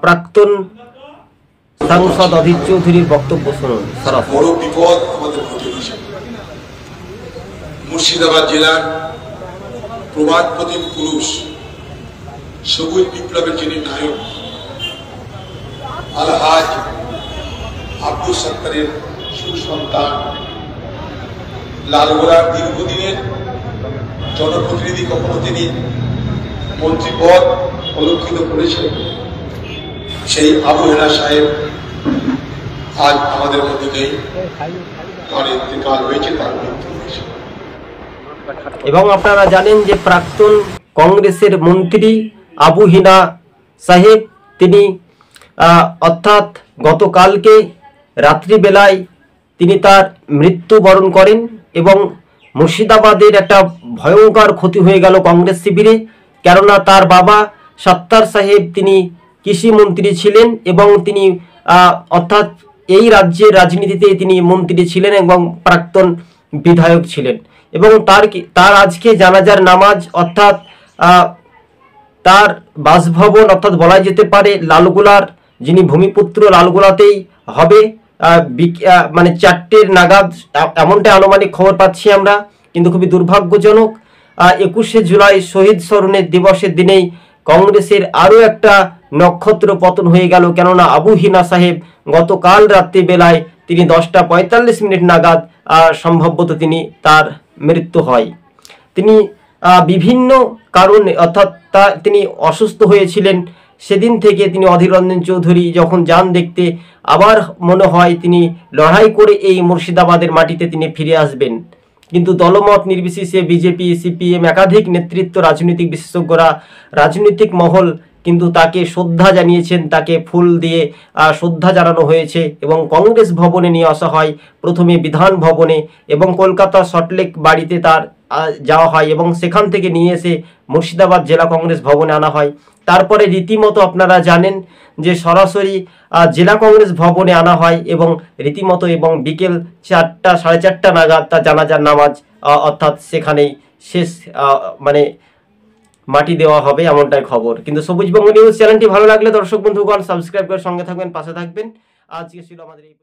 প্রাক্তন সাংসদ অধীর চৌধুরীর বক্তব্য শুনুন। বড় বিপদ আমাদের ঘটে গেছে। মুর্শিদাবাদ জেলার প্রবাদ প্রতিম পুরুষ, সবুজ বিপ্লবের যিনি নায়ক আলহাজ আব্দুল সত্তারের সুসন্তান, লালগোলার দীর্ঘদিনের জনপ্রতিনিধি, কখনো তিনি মন্ত্রীপদ অলঙ্কৃত করেছেন, সেই আবু হেনা সাহেব আজ আমাদের মধ্যে নেই। তার ইন্তেকাল হয়েছে, তার মৃত্যু হয়েছে। এবং আপনারা জানেন যে প্রাক্তন কংগ্রেসের মন্ত্রী আবু হেনা সাহেব তিনি অর্থাৎ গতকালকে রাত্রিবেলায় তিনি তার মৃত্যুবরণ করেন এবং মুর্শিদাবাদের একটা ভয়ঙ্কর ক্ষতি হয়ে গেল কংগ্রেস শিবিরে। কেননা তার বাবা সত্তার সাহেব তিনি কৃষিমন্ত্রী ছিলেন এবং তিনি অর্থাৎ এই রাজ্যের রাজনীতিতে তিনি মন্ত্রী ছিলেন এবং প্রাক্তন বিধায়ক ছিলেন এবং তার আজকে জানাজার নামাজ অর্থাৎ তার বাসভবন অর্থাৎ বলা যেতে পারে লালগোলার যিনি ভূমিপুত্র লালগোলাতেই হবে মানে 4টের নাগাদ, এমনটাই আনুমানিক খবর পাচ্ছি আমরা। কিন্তু খুবই দুর্ভাগ্যজনক 21শে জুলাই শহীদ স্মরণের দিবসের দিনেই কংগ্রেসের আরও একটা নক্ষত্র পতন হয়ে গেল। কেননা আবু হেনা সাহেব গতকাল রাত্রিবেলায় তিনি 10টা 45 মিনিট নাগাদ সম্ভবত তার মৃত্যু হয়। তিনি বিভিন্ন কারণে অর্থাৎ তিনি অসুস্থ হয়েছিলেন। সেদিন থেকে তিনি অধীর রঞ্জন চৌধুরী যখন যান দেখতে, আবার মনে হয় তিনি লড়াই করে এই মুর্শিদাবাদের মাটিতে তিনি ফিরে আসবেন। কিন্তু দলমত নির্বিশেষে বিজেপি, সিপিএম একাধিক নেতৃত্ব, রাজনৈতিক বিশেষজ্ঞরা, রাজনৈতিক মহল কিন্তু তাকে শ্রদ্ধা জানিয়েছেন, তাকে ফুল দিয়ে শ্রদ্ধা জানানো হয়েছে এবং কংগ্রেস ভবনে নিয়ে আসা হয়। প্রথমে বিধান ভবনে এবং কলকাতা সল্টলেক বাড়িতে তার যাওয়া হয় এবং সেখান থেকে নিয়ে এসে মুর্শিদাবাদ জেলা কংগ্রেস ভবনে আনা হয়। তারপরে রীতিমতো আপনারা জানেন যে সরাসরি জেলা কংগ্রেস ভবনে আনা হয় এবং রীতিমতো এবং বিকেল 4টা 4:30 নাগাদ তার জানাজার নামাজ অর্থাৎ সেখানেই শেষ মানে মাটি দেওয়া হবে, এমনটাই খবর। কিন্তু সবুজবঙ্গ নিউজ চ্যানেলটি ভালো লাগলে দর্শক বন্ধুগণ সাবস্ক্রাইব করে সঙ্গে থাকবেন, পাশে থাকবেন। আজকে ছিল আমাদের এই